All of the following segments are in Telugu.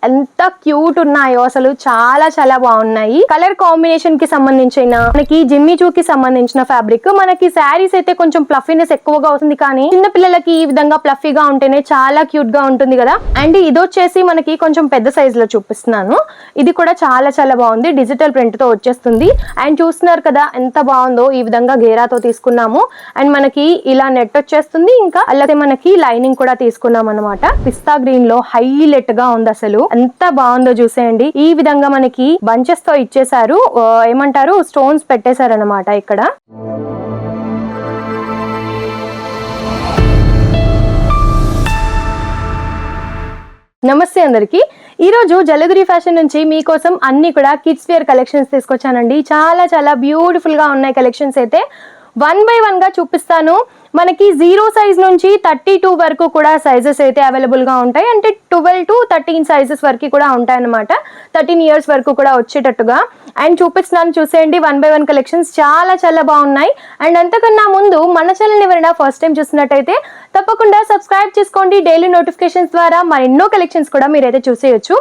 ఎంత క్యూట్ ఉన్నాయో అసలు చాలా చాలా బాగున్నాయి. కలర్ కాంబినేషన్ కి సంబంధించిన మనకి జిమ్మి చూ కి సంబంధించిన ఫ్యాబ్రిక్. మనకి శారీస్ అయితే కొంచెం ప్లఫీనెస్ ఎక్కువగా అవుతుంది, కానీ చిన్న పిల్లలకి ఈ విధంగా ప్లఫీగా ఉంటేనే చాలా క్యూట్ గా ఉంటుంది కదా. అండ్ ఇది వచ్చేసి మనకి కొంచెం పెద్ద సైజ్ లో చూపిస్తున్నాను. ఇది కూడా చాలా చాలా బాగుంది, డిజిటల్ ప్రింట్ తో వచ్చేస్తుంది. అండ్ చూస్తున్నారు కదా ఎంత బాగుందో. ఈ విధంగా గేరాతో తీసుకున్నాము. అండ్ మనకి ఇలా నెట్ వచ్చేస్తుంది, ఇంకా అలాగే మనకి లైనింగ్ కూడా తీసుకున్నాం అనమాట. పిస్తా గ్రీన్ లో హైలైట్ గా ఉంది, అసలు ఎంత బాగుందో చూసేయండి. ఈ విధంగా మనకి బంచెస్ తో ఇచ్చేసారు, ఏమంటారు స్టోన్స్ పెట్టేశారు అనమాట ఇక్కడ. నమస్తే అందరికి. ఈ రోజు జలగిరి ఫ్యాషన్ నుంచి మీకోసం అన్ని కూడా కిడ్స్ వేర్ కలెక్షన్స్ తీసుకొచ్చానండి. చాలా చాలా బ్యూటిఫుల్ గా ఉన్నాయి కలెక్షన్స్. అయితే 1 by 1 గా చూపిస్తాను. మనకి 0 సైజ్ నుంచి 32 వరకు కూడా సైజెస్ అయితే అవైలబుల్ గా ఉంటాయి. అంటే 12 to 13 సైజెస్ వరకు కూడా ఉంటాయి అన్నమాట. 13 years వరకు కూడా వచ్చేటట్టుగా. అండ్ చూపిస్తున్నాను చూసేయండి. 1 by 1 కలెక్షన్స్ చాలా చాలా బాగున్నాయి. అండ్ అంతకన్నా ముందు మన ఛానల్ ఎవరైనా ఫస్ట్ టైం చూసినట్టయితే తప్పకుండా సబ్స్క్రైబ్ చేసుకోండి. డైలీ నోటిఫికేషన్స్ ద్వారా మరెన్నో కలెక్షన్స్ కూడా మీరైతే చూసేయచ్చు.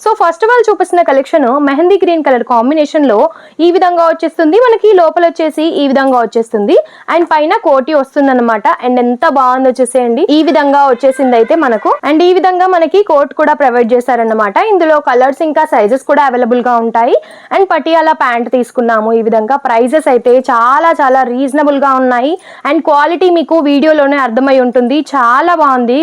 సో ఫస్ట్ ఆఫ్ ఆల్ చూపిస్తున్న collection mehndi green colour combination లో ఈ విధంగా వచ్చేస్తుంది. మనకి లోపల వచ్చేసి ఈ విధంగా వచ్చేస్తుంది. అండ్ పైన కోటి వస్తుంది అనమాట. అండ్ ఎంత బాగుందో చూసేయండి. ఈ విధంగా వచ్చేసింది అయితే మనకు. అండ్ ఈ విధంగా మనకి కోట్ కూడా ప్రొవైడ్ చేశారనమాట. ఇందులో కలర్స్ ఇంకా సైజెస్ కూడా అవైలబుల్ గా ఉంటాయి. అండ్ పటియాలా ప్యాంట్ తీసుకున్నాము. ఈ విధంగా ప్రైజెస్ అయితే చాలా చాలా రీజనబుల్ గా ఉన్నాయి. అండ్ క్వాలిటీ మీకు వీడియోలోనే అర్థమై ఉంటుంది. చాలా బాగుంది.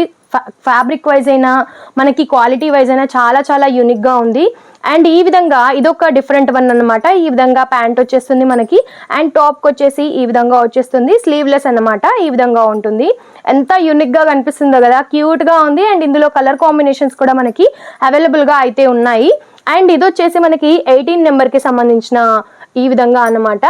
ఫ్యాబ్రిక్ వైజ్ అయినా మనకి క్వాలిటీ వైజ్ అయినా చాలా చాలా యూనిక్ గా ఉంది. అండ్ ఈ విధంగా ఇదొక డిఫరెంట్ వన్ అనమాట. ఈ విధంగా ప్యాంట్ వచ్చేస్తుంది మనకి. అండ్ టాప్ వచ్చేసి ఈ విధంగా వచ్చేస్తుంది. స్లీవ్లెస్ అనమాట. ఈ విధంగా ఉంటుంది. ఎంత యూనిక్ గా కనిపిస్తుందో కదా, క్యూట్ గా ఉంది. అండ్ ఇందులో కలర్ కాంబినేషన్స్ కూడా మనకి అవైలబుల్ గా అయితే ఉన్నాయి. అండ్ ఇది వచ్చేసి మనకి 18 నెంబర్ కి సంబంధించిన ఈ విధంగా అన్నమాట.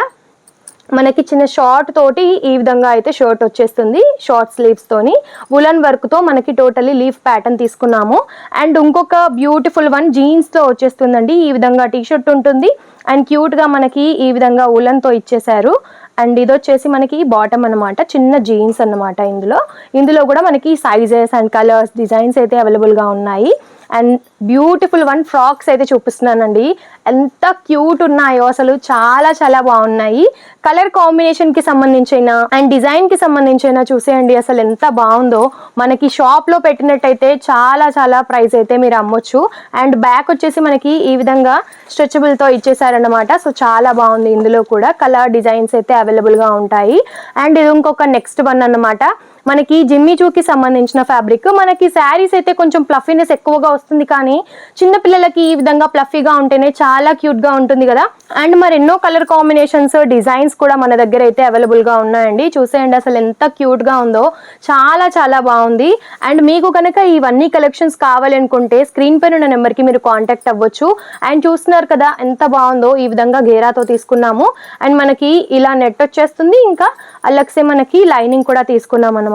మనకి చిన్న షార్ట్ తోటి ఈ విధంగా అయితే షర్ట్ వచ్చేస్తుంది. షార్ట్ స్లీవ్స్ తోని వులన్ వర్క్ తో మనకి టోటలీ లీఫ్ ప్యాటర్న్ తీసుకున్నాము. అండ్ ఇంకొక బ్యూటిఫుల్ వన్ జీన్స్ తో వచ్చేస్తుందండి. ఈ విధంగా టీ షర్ట్ ఉంటుంది. అండ్ క్యూట్ గా మనకి ఈ విధంగా వులన్ తో ఇచ్చేసారు. అండ్ ఇది వచ్చేసి మనకి బాటమ్ అనమాట. చిన్న జీన్స్ అన్నమాట. ఇందులో కూడా మనకి సైజెస్ అండ్ కలర్స్ డిజైన్స్ అయితే అవైలబుల్ గా ఉన్నాయి. అండ్ బ్యూటిఫుల్ వన్ ఫ్రాక్స్ అయితే చూపిస్తున్నానండి. ఎంత క్యూట్ ఉన్నాయో అసలు చాలా చాలా బాగున్నాయి. కలర్ కాంబినేషన్ కి సంబంధించిన అండ్ డిజైన్ కి సంబంధించిన చూసేయండి. అసలు ఎంత బాగుందో. మనకి షాప్ లో పెట్టినట్టయితే చాలా చాలా ప్రైస్ అయితే మీరు అమ్మొచ్చు. అండ్ బ్యాక్ వచ్చేసి మనకి ఈ విధంగా స్ట్రెచబుల్ తో ఇచ్చేసారనమాట. సో చాలా బాగుంది. ఇందులో కూడా కలర్ డిజైన్స్ అయితే అవైలబుల్ గా ఉంటాయి. అండ్ ఇది ఇంకొక నెక్స్ట్ వన్ అన్నమాట. మనకి జిమ్మి చూకి సంబంధించిన ఫ్యాబ్రిక్. మనకి శారీస్ అయితే కొంచెం ప్లఫీనెస్ ఎక్కువగా వస్తుంది, కానీ చిన్న పిల్లలకి ఈ విధంగా ప్లఫీగా ఉంటేనే చాలా క్యూట్ గా ఉంటుంది కదా. అండ్ మరి ఎన్నో కలర్ కాంబినేషన్స్ డిజైన్స్ కూడా మన దగ్గర అయితే అవైలబుల్ గా ఉన్నాయండి. చూసేయండి అసలు ఎంత క్యూట్ గా ఉందో. చాలా చాలా బాగుంది. అండ్ మీకు కనుక ఇవన్నీ కలెక్షన్స్ కావాలనుకుంటే స్క్రీన్ పైన ఉన్న నెంబర్ కి మీరు కాంటాక్ట్ అవ్వచ్చు. అండ్ చూస్తున్నారు కదా ఎంత బాగుందో. ఈ విధంగా గేరాతో తీసుకున్నాము. అండ్ మనకి ఇలా నెట్ వచ్చేస్తుంది. ఇంకా అలాగే మనకి లైనింగ్ కూడా తీసుకున్నాం అనమాట.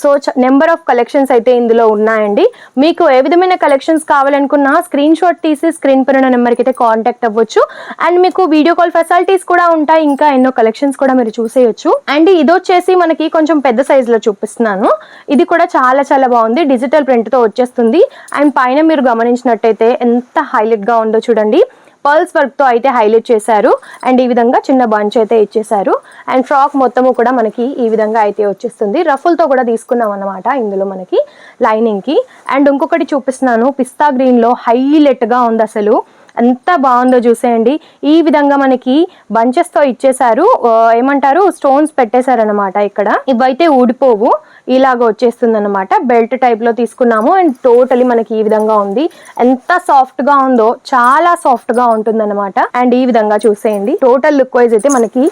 సో నెంబర్ ఆఫ్ కలెక్షన్స్ అయితే ఇందులో ఉన్నాయండి. మీకు ఏ విధమైన కలెక్షన్స్ కావాలనుకున్నా స్క్రీన్ షాట్ తీసి స్క్రీన్ పైన నెంబర్కి అయితే కాంటాక్ట్ అవ్వచ్చు. అండ్ మీకు వీడియో కాల్ ఫెసిలిటీస్ కూడా ఉంటాయి. ఇంకా ఎన్నో కలెక్షన్స్ కూడా మీరు చూసేయచ్చు. అండ్ ఇది వచ్చేసి మనకి కొంచెం పెద్ద సైజ్ లో చూపిస్తున్నాను. ఇది కూడా చాలా చాలా బాగుంది. డిజిటల్ ప్రింట్ తో వచ్చేస్తుంది. అండ్ పైన మీరు గమనించినట్టయితే ఎంత హైలైట్ గా ఉందో చూడండి. పర్ల్స్ వర్క్ తో అయితే హైలైట్ చేశారు. అండ్ ఈ విధంగా చిన్న బంచ్ అయితే ఇచ్చేసారు. అండ్ ఫ్రాక్ మొత్తము కూడా మనకి ఈ విధంగా అయితే వచ్చేస్తుంది. రఫుల్ తో కూడా తీసుకున్నాం అన్నమాట ఇందులో మనకి లైనింగ్ కి. అండ్ ఇంకొకటి చూపిస్తున్నాను. పిస్తా గ్రీన్ లో హైలైట్ గా ఉంది అసలు. ఎంత బాగుందో చూసేయండి. ఈ విధంగా మనకి బంచెస్ తో ఇచ్చేసారు, ఏమంటారు స్టోన్స్ పెట్టేశారనమాట. ఇక్కడ ఇవైతే ఊడిపోవు, ఇలాగ వచ్చేస్తుంది అనమాట. బెల్ట్ టైప్ లో తీసుకున్నాము. అండ్ టోటలీ మనకి ఈ విధంగా ఉంది. ఎంత సాఫ్ట్ గా ఉందో, చాలా సాఫ్ట్ గా ఉంటుంది అనమాట. అండ్ ఈ విధంగా చూసేయండి. టోటల్ లుక్ వైజ్ అయితే మనకి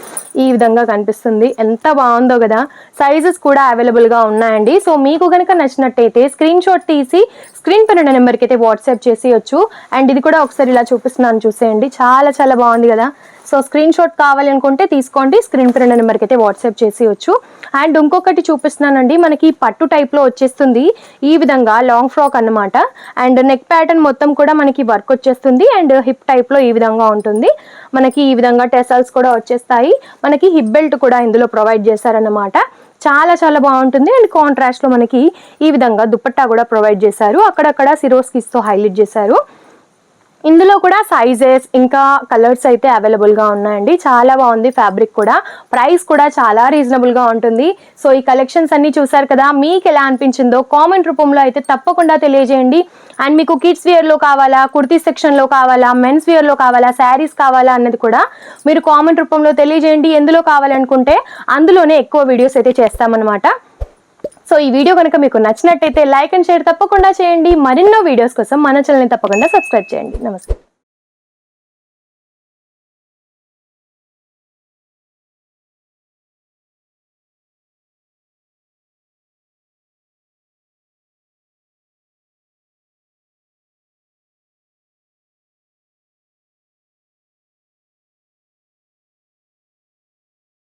ఈ విధంగా కనిపిస్తుంది. ఎంత బాగుందో కదా. సైజెస్ కూడా అవైలబుల్ గా ఉన్నాయండి. సో మీకు కనుక నచ్చినట్టయితే స్క్రీన్ షాట్ తీసి స్క్రీన్ పైన నెంబర్కి అయితే వాట్సాప్ చేసేయచ్చు. అండ్ ఇది కూడా ఒకసారి ఇలా చూపిస్తున్నాను చూసేయండి. చాలా చాలా బాగుంది కదా. సో స్క్రీన్ షాట్ కావాలి అనుకుంటే తీసుకోండి. స్క్రీన్ పైన నెంబర్కి అయితే వాట్సాప్ చేసేయచ్చు. అండ్ ఇంకొకటి చూపిస్తున్నానండి. మనకి పట్టు టైప్ లో వచ్చేస్తుంది. ఈ విధంగా లాంగ్ ఫ్రాక్ అన్నమాట. అండ్ నెక్ ప్యాటర్న్ మొత్తం కూడా మనకి వర్క్ వచ్చేస్తుంది. అండ్ హిప్ టైప్ లో ఈ విధంగా ఉంటుంది. మనకి ఈ విధంగా టెసల్స్ కూడా వచ్చేస్తాయి. మనకి హిప్ బెల్ట్ కూడా ఇందులో ప్రొవైడ్ చేశారన్నమాట. చాలా చాలా బాగుంటుంది. అండ్ కాంట్రాస్ట్ లో మనకి ఈ విధంగా దుపట్టా కూడా ప్రొవైడ్ చేశారు. అక్కడక్కడ సిరోస్కిస్ తో హైలైట్ చేశారు. ఇందులో కూడా సైజెస్ ఇంకా కలర్స్ అయితే అవైలబుల్గా ఉన్నాయండి. చాలా బాగుంది ఫ్యాబ్రిక్ కూడా, ప్రైస్ కూడా చాలా రీజనబుల్గా ఉంటుంది. సో ఈ కలెక్షన్స్ అన్ని చూసారు కదా, మీకు ఎలా అనిపించిందో కామెంట్ రూపంలో అయితే తప్పకుండా తెలియజేయండి. అండ్ మీకు కిడ్స్ వేర్లో కావాలా, కుర్తీ సెక్షన్లో కావాలా, మెన్స్ వేర్లో కావాలా, శారీస్ కావాలా అన్నది కూడా మీరు కామెంట్ రూపంలో తెలియజేయండి. ఎందులో కావాలనుకుంటే అందులోనే ఎక్కువ వీడియోస్ అయితే చేస్తామన్నమాట. సో ఈ వీడియో కనుక మీకు నచ్చినట్టయితే లైక్ అండ్ షేర్ తప్పకుండా చేయండి. మరిన్నో వీడియోస్ కోసం మన ఛానల్ని తప్పకుండా సబ్స్క్రైబ్ చేయండి. నమస్తే.